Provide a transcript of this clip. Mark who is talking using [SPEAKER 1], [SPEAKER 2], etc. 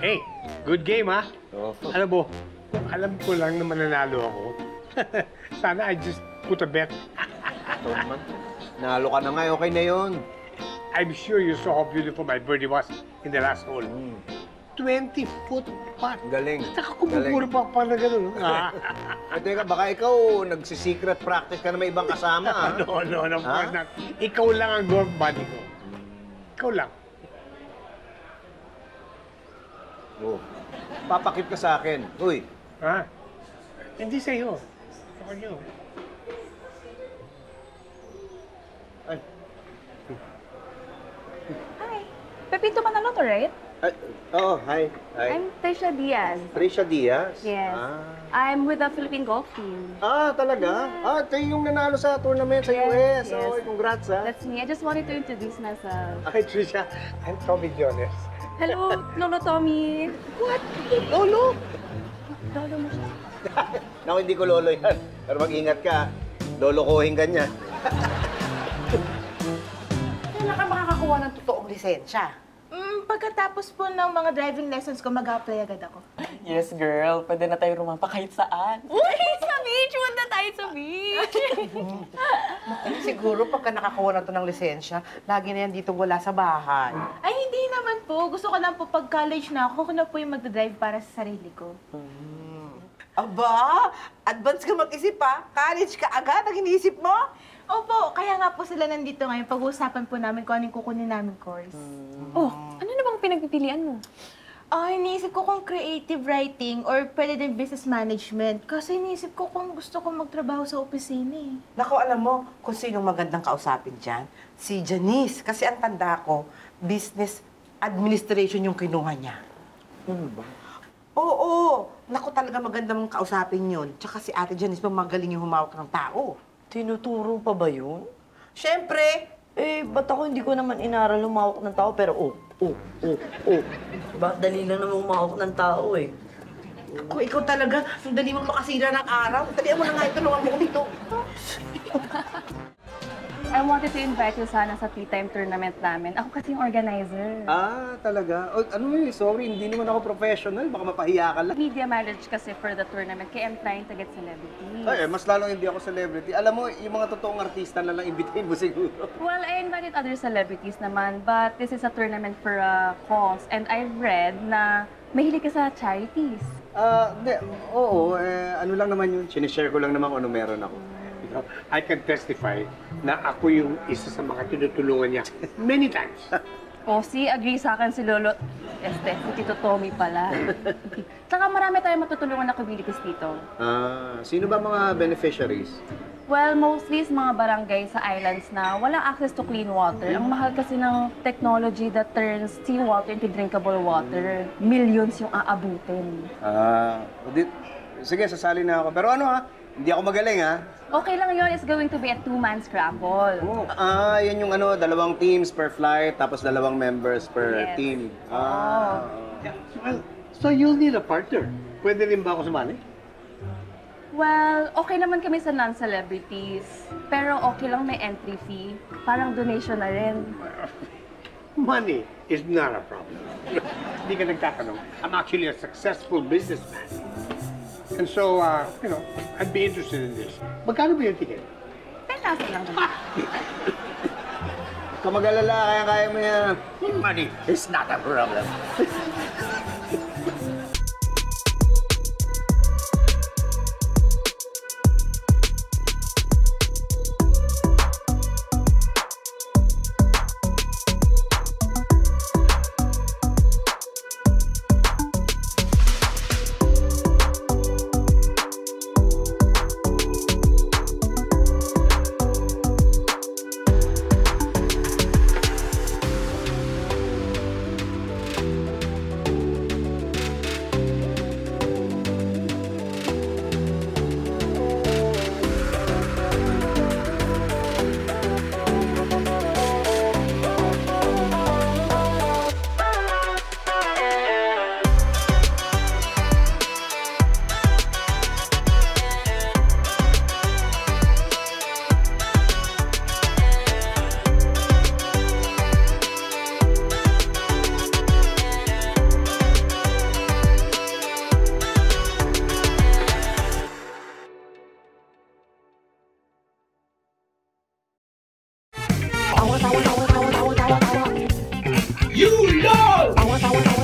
[SPEAKER 1] Hey, good game, ha?
[SPEAKER 2] Oo.
[SPEAKER 1] Alam mo, kung alam ko lang na mananalo ako, sana I just put a bet.
[SPEAKER 2] Ito naman. Nalo ka na nga, okay na yun.
[SPEAKER 1] I'm sure you saw how beautiful my birdie was in the last hole. 20-foot putt.
[SPEAKER 2] Galing.
[SPEAKER 1] Saka kumupuro pa pala gano'n.
[SPEAKER 2] Teka, baka ikaw nagsisecret practice ka na may ibang kasama, ha?
[SPEAKER 1] No, of course not. Ikaw lang ang golf buddy ko. Ikaw lang.
[SPEAKER 2] Oh. Papakit ka sa akin. Uy.
[SPEAKER 1] Ha? Hindi sa'yo. Ako niyo.
[SPEAKER 2] Ay.
[SPEAKER 3] Hi. Pepito Manaloto, right?
[SPEAKER 2] Ay. Oo, hi. Hi.
[SPEAKER 3] I'm Trisha Diaz.
[SPEAKER 2] Trisha Diaz?
[SPEAKER 3] Yes.
[SPEAKER 2] Ah.
[SPEAKER 3] I'm with the Philippine Golf Team.
[SPEAKER 2] Ah, talaga? Ah, ito yung nanalo sa tournament sa US.
[SPEAKER 3] Yes, yes.
[SPEAKER 2] Okay, congrats, ha?
[SPEAKER 3] That's me. I just wanted to introduce myself.
[SPEAKER 1] Hi, Trisha. I'm Tommy Jones.
[SPEAKER 3] Hello, Lolo Tommy.
[SPEAKER 2] What? Lolo?
[SPEAKER 3] Lolo mo siya.
[SPEAKER 2] Naku, hindi ko lolo yan. Pero mag-ingat ka. Lolokohin ka niya.
[SPEAKER 4] Kailan ka makakakuha ng totoong lisensya?
[SPEAKER 5] Pagkatapos po ng mga driving lessons ko, mag-apply agad ako.
[SPEAKER 6] Yes, girl. Pwede na tayo rumampa kahit saan.
[SPEAKER 3] Uy, sa beach! Punta tayo sa beach!
[SPEAKER 4] Siguro pagka nakakuha na to ng lisensya, lagi na yan dito wala sa bahay.
[SPEAKER 5] Ay, hindi naman po. Gusto ko lang po pag college na ako na po yung magdadrive para sa sarili ko.
[SPEAKER 4] Aba, advance ka mag-isip ha? College ka agad ang iniisip mo?
[SPEAKER 5] Opo, kaya nga po sila nandito ngayon. Pag-uusapan po namin kung anong kukunin namin course.
[SPEAKER 3] Oh, ano na bang pinagpipilian mo?
[SPEAKER 5] Iniisip ko kung creative writing or pwede din business management. Kasi iniisip ko kung gusto ko magtrabaho sa opisina eh.
[SPEAKER 4] Naku, alam mo kung sinong magandang kausapin dyan? Si Janice. Kasi ang tanda ko, business administration yung kinuha niya.
[SPEAKER 2] Ano ba?
[SPEAKER 4] Oo, naku talaga magandang kausapin yun. Tsaka si Ate Janice, magaling yung humawak ng tao.
[SPEAKER 6] Tinuturo pa ba yun?
[SPEAKER 4] Siyempre,
[SPEAKER 6] Eh, ba't ako hindi ko naman inaral lumawak ng tao, pero Ba't dali lang naman umawak ng tao eh?
[SPEAKER 4] kung ikaw talaga, ang dali mong makasira ng araw. Dalihan mo na nga, tulungan mo ko dito.
[SPEAKER 3] I wanted to invite you sana sa tea time tournament namin. Ako kasi yung organizer.
[SPEAKER 2] Ah, talaga? O, ano yun? Sorry, hindi naman ako professional. Baka mapahiya ka lang.
[SPEAKER 3] Media managed kasi for the tournament, kaya I'm trying to get celebrities.
[SPEAKER 2] Ay, mas lalong hindi ako celebrity. Alam mo, yung mga totoong artista na lang imbitahin mo siguro.
[SPEAKER 3] Well, I invited other celebrities naman, but this is a tournament for a cause. And I've read na mahilig ka sa charities.
[SPEAKER 2] Hindi. Oo, ano lang naman yun. Sinishare ko lang naman kung ano meron ako.
[SPEAKER 1] I can testify na ako yung isa sa mga tinutulungan niya many times.
[SPEAKER 3] O, agree sa akin si Lolo. Si Tito Tommy pala. Saka marami tayong matutulungan na communities dito.
[SPEAKER 2] Sino ba mga beneficiaries?
[SPEAKER 3] Well, mostly is mga barangay sa islands na walang access to clean water. Ang mahal kasi ng technology that turns seawater into drinkable water. Millions yung aabutin.
[SPEAKER 2] Sige, sasali na ako. Pero ano hindi ako magaling
[SPEAKER 3] Okay lang yun. It's going to be a two-man scramble.
[SPEAKER 2] Yan yung dalawang teams per flight, tapos dalawang members per
[SPEAKER 3] Yes.
[SPEAKER 2] team.
[SPEAKER 1] Yeah, well, so you'll need a partner. Pwede rin ba ako sumali?
[SPEAKER 3] Well, okay naman kami sa non-celebrities. Pero okay lang may entry fee. Parang donation na rin.
[SPEAKER 1] Money is not a problem. Hindi ka nagtatanong. I'm actually a successful businessman. And so, I'd be interested in this. Magkano ba yung ticket?
[SPEAKER 3] 10,000 lang naman.
[SPEAKER 2] Huwag ka mag-alala, kaya mo yan. Money is not a problem.
[SPEAKER 7] You know!